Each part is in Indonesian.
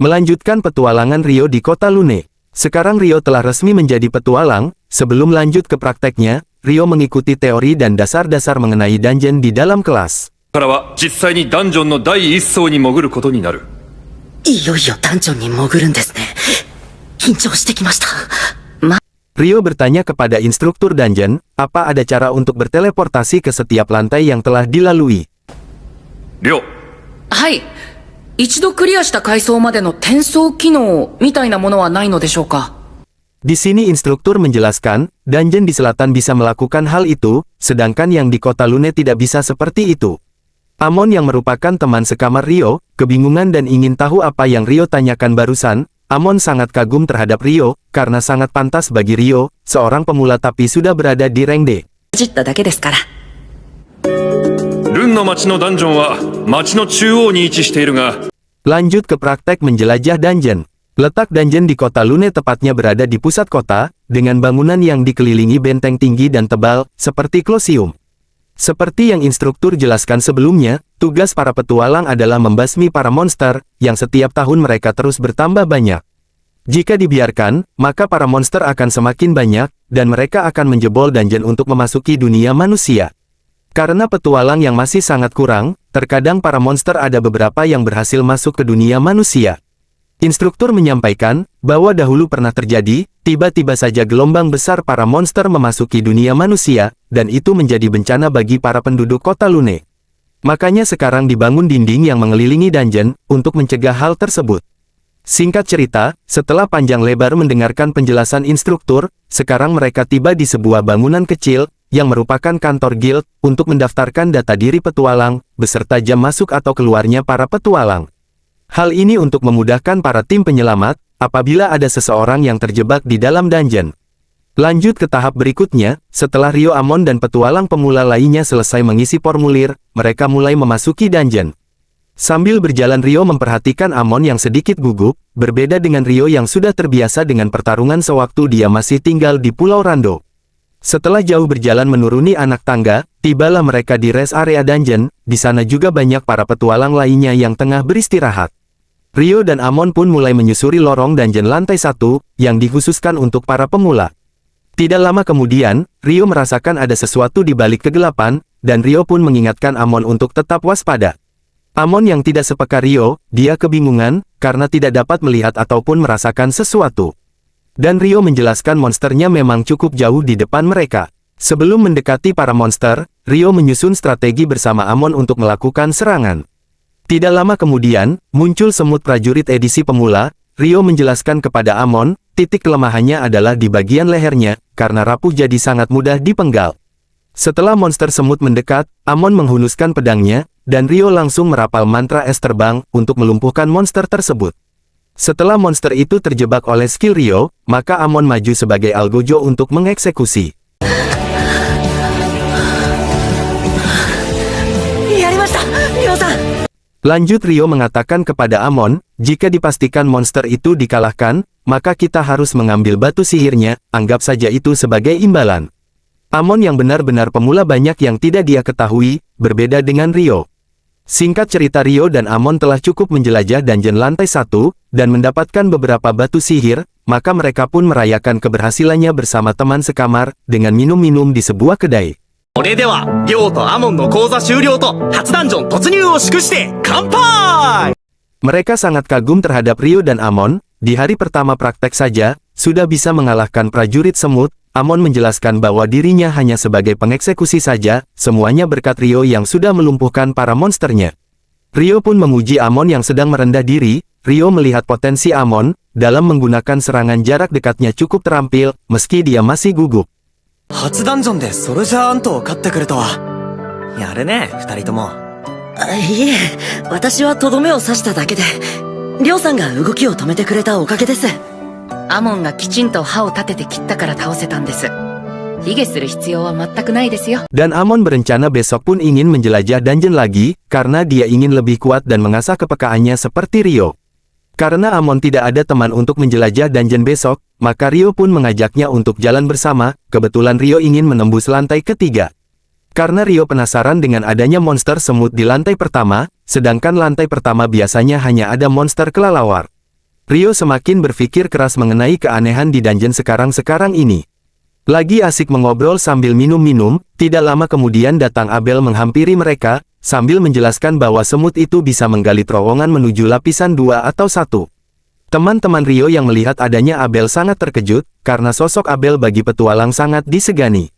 Melanjutkan petualangan Rio di kota Lune. Sekarang Rio telah resmi menjadi petualang. Sebelum lanjut ke prakteknya, Rio mengikuti teori dan dasar-dasar mengenai dungeon di dalam kelas. からは実際にダンジョンの第一層に潜ることになる。いよいよダンジョンに潜るんですね。緊張してきました。Rio bertanya kepada instruktur dungeon, apa ada cara untuk berteleportasi ke setiap lantai yang telah dilalui. りょう。はい。一度クリアした階層までの転送機能みたいなものはないのでしょうか? Di sini instruktur menjelaskan, dungeon di selatan bisa melakukan hal itu, sedangkan yang di kota Lune tidak bisa seperti itu. Amon yang merupakan teman sekamar Rio, kebingungan dan ingin tahu apa yang Rio tanyakan barusan. Amon sangat kagum terhadap Rio, karena sangat pantas bagi Rio, seorang pemula tapi sudah berada di rank D. ルンの町のダンジョンは町の中央に位置しているが、 Lanjut ke praktek menjelajah dungeon. Letak dungeon di kota Lune tepatnya berada di pusat kota, dengan bangunan yang dikelilingi benteng tinggi dan tebal, seperti Colosseum. Seperti yang instruktur jelaskan sebelumnya, tugas para petualang adalah membasmi para monster, yang setiap tahun mereka terus bertambah banyak. Jika dibiarkan, maka para monster akan semakin banyak, dan mereka akan menjebol dungeon untuk memasuki dunia manusia. Karena petualang yang masih sangat kurang, terkadang para monster ada beberapa yang berhasil masuk ke dunia manusia. Instruktur menyampaikan, bahwa dahulu pernah terjadi, tiba-tiba saja gelombang besar para monster memasuki dunia manusia, dan itu menjadi bencana bagi para penduduk kota Lune. Makanya sekarang dibangun dinding yang mengelilingi dungeon, untuk mencegah hal tersebut. Singkat cerita, setelah panjang lebar mendengarkan penjelasan instruktur, sekarang mereka tiba di sebuah bangunan kecil, yang merupakan kantor guild, untuk mendaftarkan data diri petualang, beserta jam masuk atau keluarnya para petualang. Hal ini untuk memudahkan para tim penyelamat, apabila ada seseorang yang terjebak di dalam dungeon. Lanjut ke tahap berikutnya, setelah Rio, Amon dan petualang pemula lainnya selesai mengisi formulir, mereka mulai memasuki dungeon. Sambil berjalan Rio memperhatikan Amon yang sedikit gugup, berbeda dengan Rio yang sudah terbiasa dengan pertarungan sewaktu dia masih tinggal di Pulau Rando. Setelah jauh berjalan menuruni anak tangga, tibalah mereka di rest area dungeon, di sana juga banyak para petualang lainnya yang tengah beristirahat. Rio dan Amon pun mulai menyusuri lorong dungeon lantai 1, yang dikhususkan untuk para pemula. Tidak lama kemudian, Rio merasakan ada sesuatu di balik kegelapan, dan Rio pun mengingatkan Amon untuk tetap waspada. Amon yang tidak sepeka Rio, dia kebingungan, karena tidak dapat melihat ataupun merasakan sesuatu. Dan Rio menjelaskan monsternya memang cukup jauh di depan mereka. Sebelum mendekati para monster, Rio menyusun strategi bersama Amon untuk melakukan serangan. Tidak lama kemudian, muncul semut prajurit edisi pemula. Rio menjelaskan kepada Amon, titik kelemahannya adalah di bagian lehernya, karena rapuh jadi sangat mudah dipenggal. Setelah monster semut mendekat, Amon menghunuskan pedangnya, dan Rio langsung merapal mantra es terbang, untuk melumpuhkan monster tersebut. Setelah monster itu terjebak oleh skill Rio, maka Amon maju sebagai Algojo untuk mengeksekusi. Lanjut Rio mengatakan kepada Amon, jika dipastikan monster itu dikalahkan, maka kita harus mengambil batu sihirnya, anggap saja itu sebagai imbalan. Amon yang benar-benar pemula banyak yang tidak dia ketahui, berbeda dengan Rio. Singkat cerita Rio dan Amon telah cukup menjelajah dungeon lantai 1, dan mendapatkan beberapa batu sihir, maka mereka pun merayakan keberhasilannya bersama teman sekamar, dengan minum-minum di sebuah kedai. Mereka sangat kagum terhadap Rio dan Amon, di hari pertama praktek saja, sudah bisa mengalahkan prajurit semut. Amon menjelaskan bahwa dirinya hanya sebagai pengeksekusi saja, semuanya berkat Rio yang sudah melumpuhkan para monsternya. Rio pun memuji Amon yang sedang merendah diri. Rio melihat potensi Amon, dalam menggunakan serangan jarak dekatnya cukup terampil, meski dia masih gugup. Amon がきちんと歯を立てて切ったから倒せたんです。卑下する必要は全くないですよ。 Dan Amon berencana besok pun ingin menjelajah dungeon lagi, karena dia ingin lebih kuat dan mengasah kepekaannya seperti Rio. Karena Amon tidak ada teman untuk menjelajah dungeon besok, maka Rio pun mengajaknya untuk jalan bersama. Kebetulan Rio ingin menembus lantai ketiga. Karena Rio penasaran dengan adanya monster semut di lantai pertama, sedangkan lantai pertama biasanya hanya ada monster kelelawar. Rio semakin berpikir keras mengenai keanehan di dungeon sekarang-sekarang ini. Lagi asik mengobrol sambil minum-minum, tidak lama kemudian datang Abel menghampiri mereka, sambil menjelaskan bahwa semut itu bisa menggali terowongan menuju lapisan 2 atau 1. Teman-teman Rio yang melihat adanya Abel sangat terkejut, karena sosok Abel bagi petualang sangat disegani.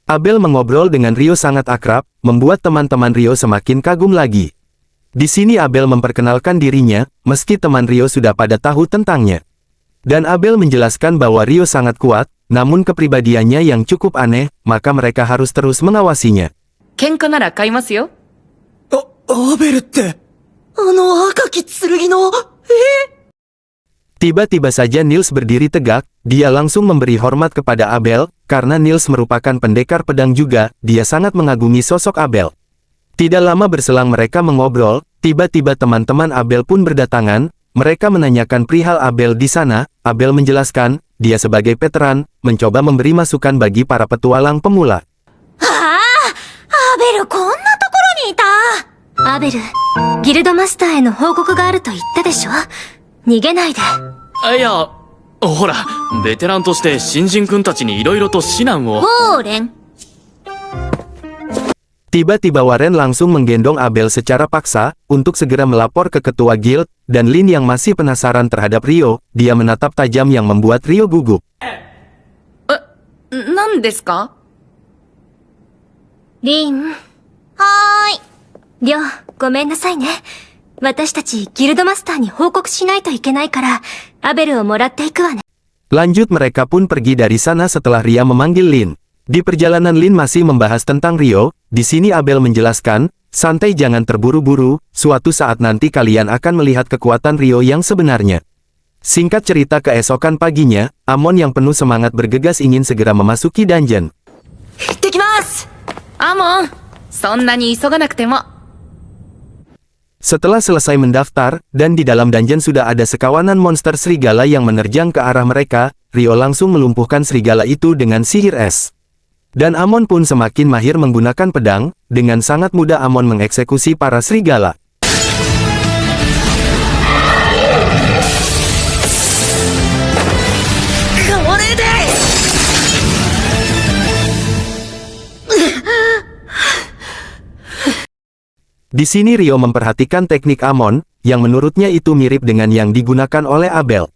Abel mengobrol dengan Rio sangat akrab, membuat teman-teman Rio semakin kagum lagi. Di sini Abel memperkenalkan dirinya, meski teman Rio sudah pada tahu tentangnya. Dan Abel menjelaskan bahwa Rio sangat kuat, namun kepribadiannya yang cukup aneh, maka mereka harus terus mengawasinya. 喧嘩なら買いますよ。アベルって。赤き剣の、Tiba-tiba saja Niels berdiri tegak, dia langsung memberi hormat kepada Abel, karena Niels merupakan pendekar pedang juga, dia sangat mengagumi sosok Abel. Tidak lama berselang mereka mengobrol, tiba-tiba teman-teman Abel pun berdatangan, mereka menanyakan perihal Abel di sana, Abel menjelaskan, dia sebagai veteran, mencoba memberi masukan bagi para petualang pemula. アベルこんなところにいた。アベル、ギルドマスターへの報告があると言ったでしょ。逃げないで。いや、ほら、ベテランとして新人君たちに色々と指南を。ウォーレン。 Tiba-tiba Warren langsung menggendong Abel secara paksa, untuk segera melapor ke ketua guild, dan Lin yang masih penasaran terhadap Rio, dia menatap tajam yang membuat Rio gugup. 何ですか？リン。はーい。りょう、ごめんなさいね。私たちギルドマスターに報告しないといけないから、アベルをもらっていくわね。 Lanjut mereka pun pergi dari sana setelah Ria memanggil Lin. Di perjalanan Lin masih membahas tentang Rio, di sini Abel menjelaskan, santai jangan terburu-buru, suatu saat nanti kalian akan melihat kekuatan Rio yang sebenarnya. Singkat cerita keesokan paginya, Amon yang penuh semangat bergegas ingin segera memasuki dungeon. 行ってきます。アモン、そんなに急がなくても。 Setelah selesai mendaftar, dan di dalam dungeon sudah ada sekawanan monster serigala yang menerjang ke arah mereka, Rio langsung melumpuhkan serigala itu dengan sihir es. Dan Amon pun semakin mahir menggunakan pedang, dengan sangat mudah Amon mengeksekusi para serigala. Di sini Rio memperhatikan teknik Amon, yang menurutnya itu mirip dengan yang digunakan oleh Abel.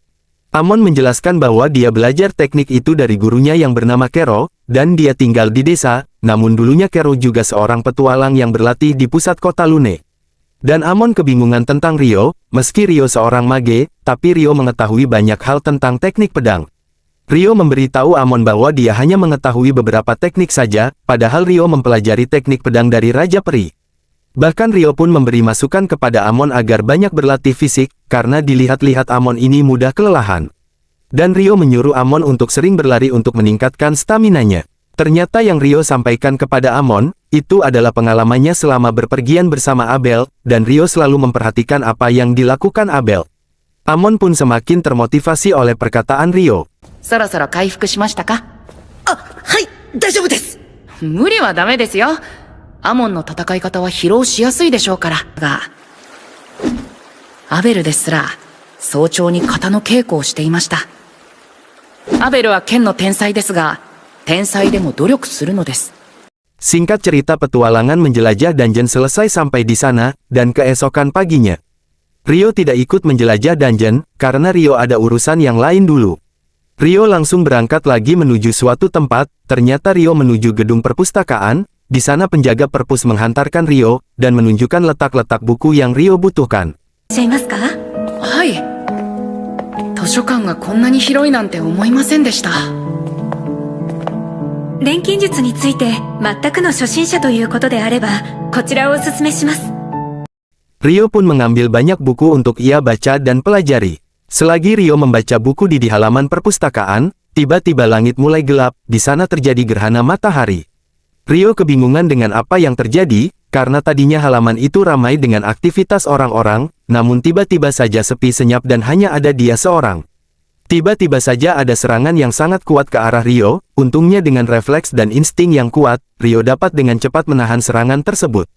Amon menjelaskan bahwa dia belajar teknik itu dari gurunya yang bernama Kero, dan dia tinggal di desa, namun dulunya Kero juga seorang petualang yang berlatih di pusat kota Lune. Dan Amon kebingungan tentang Rio, meski Rio seorang mage, tapi Rio mengetahui banyak hal tentang teknik pedang. Rio memberitahu Amon bahwa dia hanya mengetahui beberapa teknik saja, padahal Rio mempelajari teknik pedang dari Raja Peri. Bahkan Rio pun memberi masukan kepada Amon agar banyak berlatih fisik, karena dilihat-lihat Amon ini mudah kelelahan. Dan Rio menyuruh Amon untuk sering berlari untuk meningkatkan staminanya. Ternyata yang Rio sampaikan kepada Amon, itu adalah pengalamannya selama berpergian bersama Abel, dan Rio selalu memperhatikan apa yang dilakukan Abel. Amon pun semakin termotivasi oleh perkataan Rio. そろそろ回復しましたか？はい、大丈夫です。無理はダメですよ。アモンの戦い方は疲労しやすいでしょうから。が、アベルですら、早朝に型の稽古をしていました。アベルは剣の天才ですが、天才でも努力するのです。 Singkat cerita petualangan menjelajah dungeon selesai sampai di sana, dan keesokan paginya. Rio tidak ikut menjelajah dungeon, karena Rio ada urusan yang lain dulu. Rio langsung berangkat lagi menuju suatu tempat, ternyata Rio menuju gedung perpustakaan, di sana penjaga perpus menghantarkan Rio, dan menunjukkan letak-letak buku yang Rio butuhkan. いらっしゃいますか？はい。図書館がこんなに広いなんて思いませんでした。錬金術について全くの初心者ということであれば、こちらをお勧めします。 Rio pun mengambil banyak buku untuk ia baca dan pelajari. Selagi Rio membaca buku di halaman perpustakaan, tiba-tiba langit mulai gelap, di sana terjadi gerhana matahari. Rio kebingungan dengan apa yang terjadi, karena tadinya halaman itu ramai dengan aktivitas orang-orang, namun tiba-tiba saja sepi senyap dan hanya ada dia seorang. Tiba-tiba saja ada serangan yang sangat kuat ke arah Rio, untungnya dengan refleks dan insting yang kuat, Rio dapat dengan cepat menahan serangan tersebut.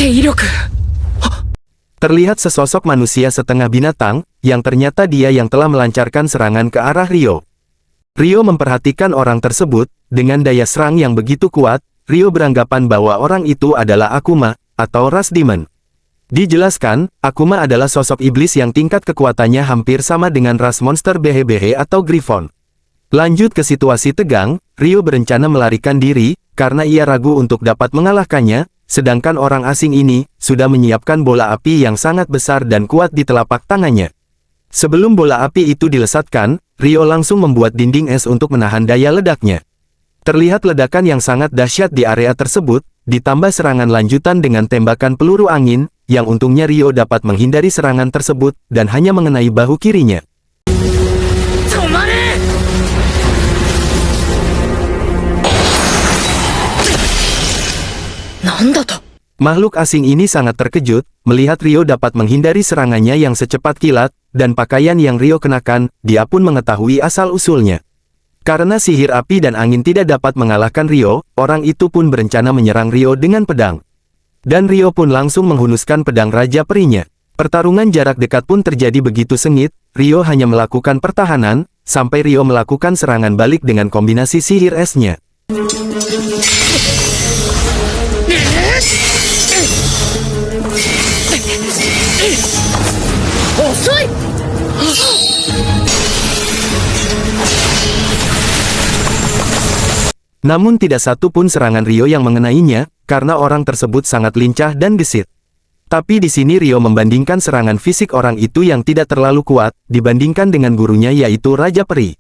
威力。 Terlihat sesosok manusia setengah binatang, yang ternyata dia yang telah melancarkan serangan ke arah Ryo. Ryo memperhatikan orang tersebut, dengan daya serang yang begitu kuat, Ryo beranggapan bahwa orang itu adalah Akuma, atau ras demon. Dijelaskan, Akuma adalah sosok iblis yang tingkat kekuatannya hampir sama dengan ras monster Behe-Behe atau Griffon. Lanjut ke situasi tegang, Ryo berencana melarikan diri, karena ia ragu untuk dapat mengalahkannya, sedangkan orang asing ini sudah menyiapkan bola api yang sangat besar dan kuat di telapak tangannya. Sebelum bola api itu dilesatkan, Ryo langsung membuat dinding es untuk menahan daya ledaknya. Terlihat ledakan yang sangat dahsyat di area tersebut, ditambah serangan lanjutan dengan tembakan peluru angin, yang untungnya Ryo dapat menghindari serangan tersebut dan hanya mengenai bahu kirinya. Makhluk asing ini sangat terkejut, melihat Ryo dapat menghindari serangannya yang secepat kilat, dan pakaian yang Ryo kenakan, dia pun mengetahui asal-usulnya. Karena sihir api dan angin tidak dapat mengalahkan Ryo, orang itu pun berencana menyerang Ryo dengan pedang. Dan Ryo pun langsung menghunuskan pedang Raja Perinya. Pertarungan jarak dekat pun terjadi begitu sengit, Ryo hanya melakukan pertahanan, sampai Ryo melakukan serangan balik dengan kombinasi sihir esnya. Namun tidak satu pun serangan Ryo yang mengenainya, karena orang tersebut sangat lincah dan gesit. Tapi di sini Ryo membandingkan serangan fisik orang itu yang tidak terlalu kuat, dibandingkan dengan gurunya yaitu Raja Peri.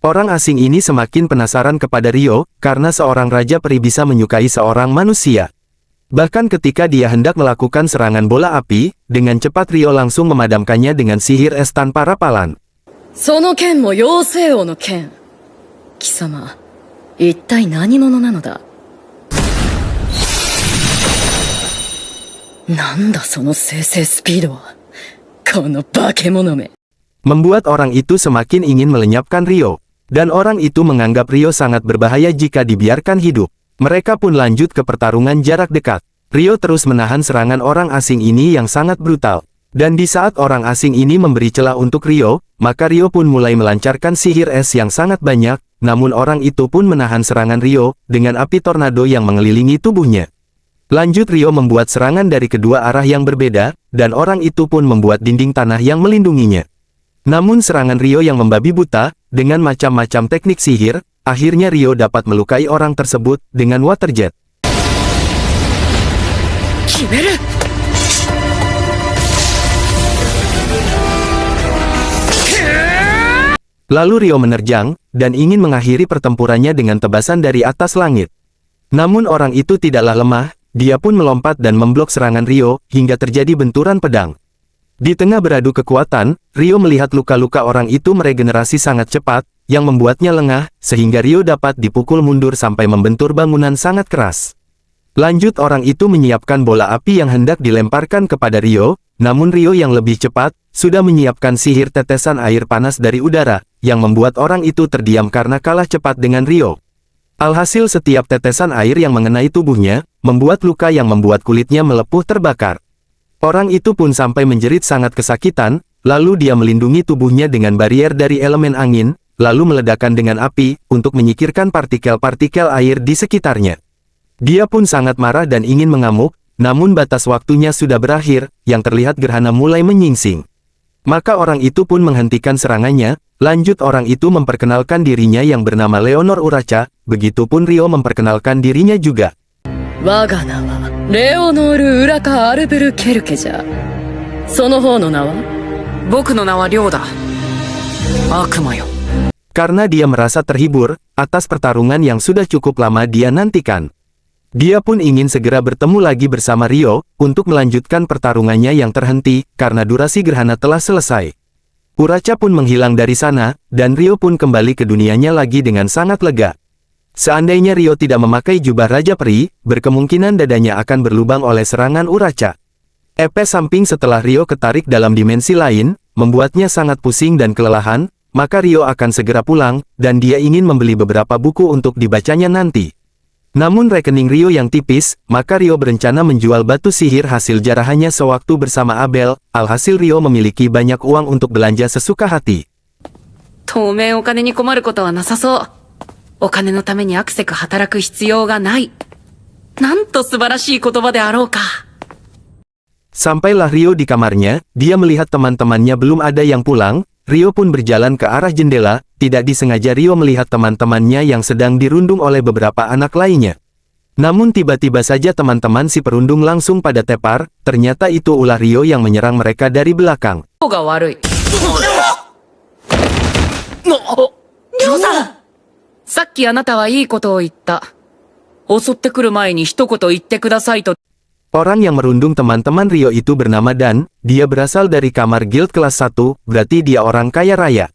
Orang asing ini semakin penasaran kepada Ryo, karena seorang Raja Peri bisa menyukai seorang manusia. Bahkan ketika dia hendak melakukan serangan bola api, dengan cepat Ryo langsung memadamkannya dengan sihir es tanpa rapalan. その剣も妖精王の剣。貴様、一体何者なのだ。なんだその生成スピードは。この化け物め。 Membuat orang itu semakin ingin melenyapkan Ryo. Dan orang itu menganggap Ryo sangat berbahaya jika dibiarkan hidup. Mereka pun lanjut ke pertarungan jarak dekat. Ryo terus menahan serangan orang asing ini yang sangat brutal. Dan di saat orang asing ini memberi celah untuk Ryo, maka Ryo pun mulai melancarkan sihir es yang sangat banyak, namun orang itu pun menahan serangan Ryo, dengan api tornado yang mengelilingi tubuhnya. Lanjut Ryo membuat serangan dari kedua arah yang berbeda, dan orang itu pun membuat dinding tanah yang melindunginya. Namun serangan Ryo yang membabi buta, dengan macam-macam teknik sihir, akhirnya Ryo dapat melukai orang tersebut dengan water jet. Lalu Ryo menerjang, dan ingin mengakhiri pertempurannya dengan tebasan dari atas langit. Namun orang itu tidaklah lemah, dia pun melompat dan memblok serangan Ryo, hingga terjadi benturan pedang. Di tengah beradu kekuatan, Ryo melihat luka-luka orang itu meregenerasi sangat cepat, yang membuatnya lengah, sehingga Ryo dapat dipukul mundur sampai membentur bangunan sangat keras. Lanjut orang itu menyiapkan bola api yang hendak dilemparkan kepada Ryo, namun Ryo yang lebih cepat, sudah menyiapkan sihir tetesan air panas dari udara, yang membuat orang itu terdiam karena kalah cepat dengan Ryo. Alhasil setiap tetesan air yang mengenai tubuhnya, membuat luka yang membuat kulitnya melepuh terbakar. Orang itu pun sampai menjerit sangat kesakitan, lalu dia melindungi tubuhnya dengan barier dari elemen angin, lalu meledakkan dengan api, untuk menyingkirkan partikel-partikel air di sekitarnya. Dia pun sangat marah dan ingin mengamuk, namun batas waktunya sudah berakhir, yang terlihat gerhana mulai menyingsing. Maka orang itu pun menghentikan serangannya, lanjut orang itu memperkenalkan dirinya yang bernama Leonor Uraca, begitupun Ryo memperkenalkan dirinya juga. 我が名はレオノール・ウラカ・アルブルケルケじゃ。その方の名は？僕の名はリョウだ。悪魔よ。 Karena dia merasa terhibur atas pertarungan yang sudah cukup lama dia nantikan. Dia pun ingin segera bertemu lagi bersama Ryo untuk melanjutkan pertarungannya yang terhenti karena durasi gerhana telah selesai. Uraca pun menghilang dari sana, dan Ryo pun kembali ke dunianya lagi dengan sangat lega. Seandainya Ryo tidak memakai jubah Raja Peri, berkemungkinan dadanya akan berlubang oleh serangan Uraca. Efek samping setelah Ryo ketarik dalam dimensi lain, membuatnya sangat pusing dan kelelahan, maka Ryo akan segera pulang, dan dia ingin membeli beberapa buku untuk dibacanya nanti. Namun rekening Rio yang tipis, maka Rio berencana menjual batu sihir hasil jarahannya sewaktu bersama Abel, alhasil Rio memiliki banyak uang untuk belanja sesuka hati. 当面お金に困ることはなさそう。お金のためにアクセク働く必要がない。なんと素晴らしい言葉であろうか。Sampailah Rio di kamarnya, dia melihat teman-temannya belum ada yang pulang, Rio pun berjalan ke arah jendela, tidak disengaja Rio melihat teman-temannya yang sedang dirundung oleh beberapa anak lainnya. Namun tiba-tiba saja teman-teman si perundung langsung pada tepar, ternyata itu ulah Rio yang menyerang mereka dari belakang. 方が悪い。りょうさんさっきあなたはいいことを言った。襲ってくる前に一言言ってくださいと。 Orang yang merundung teman-teman Rio itu bernama Dan, dia berasal dari kamar guild kelas 1, berarti dia orang kaya raya.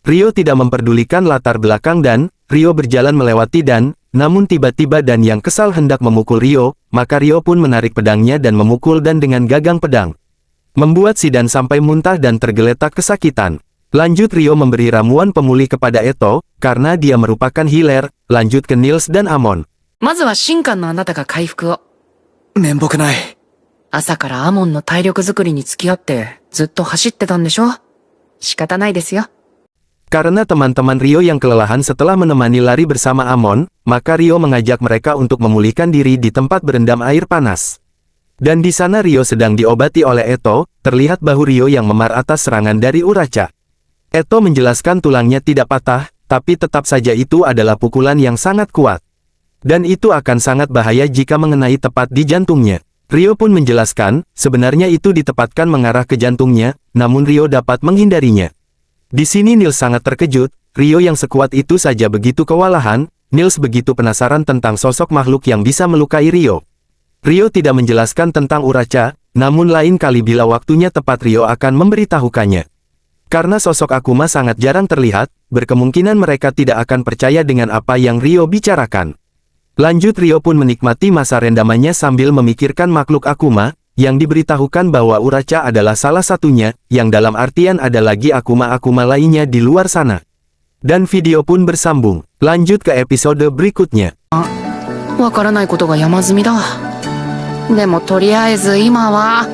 Rio tidak memperdulikan latar belakang Dan, Rio berjalan melewati Dan, namun tiba-tiba Dan yang kesal hendak memukul Rio, maka Rio pun menarik pedangnya dan memukul Dan dengan gagang pedang. Membuat si Dan sampai muntah dan tergeletak kesakitan. Lanjut Rio memberi ramuan pemulih kepada Eto, karena dia merupakan healer, lanjut ke Nils dan Amon. まずは神官のあなたが回復を。面目ない。朝からアモンの体力作りに付き合ってずっと走ってたんでしょ？仕方ないですよ。 Karena teman-teman Rio yang kelelahan setelah menemani lari bersama Amon, maka Rio mengajak mereka untuk memulihkan diri di tempat berendam air panas. Dan di sana Rio sedang diobati oleh Eto, terlihat bahu Rio yang memar atas serangan dari Uracha. Eto menjelaskan tulangnya tidak patah, tapi tetap saja itu adalah pukulan yang sangat kuat. Dan itu akan sangat bahaya jika mengenai tepat di jantungnya. Rio pun menjelaskan, sebenarnya itu ditempatkan mengarah ke jantungnya, namun Rio dapat menghindarinya. Di sini Nils sangat terkejut, Rio yang sekuat itu saja begitu kewalahan, Nils begitu penasaran tentang sosok makhluk yang bisa melukai Rio. Rio tidak menjelaskan tentang Uracha, namun lain kali bila waktunya tepat Rio akan memberitahukannya. Karena sosok Akuma sangat jarang terlihat, berkemungkinan mereka tidak akan percaya dengan apa yang Rio bicarakan. Lanjut Rio pun menikmati masa rendamannya sambil memikirkan makhluk Akuma, yang diberitahukan bahwa Uracha adalah salah satunya, yang dalam artian ada lagi Akuma-Akuma lainnya di luar sana. Dan video pun bersambung. Lanjut ke episode berikutnya. わからないことが山積みだ。でもとりあえず今は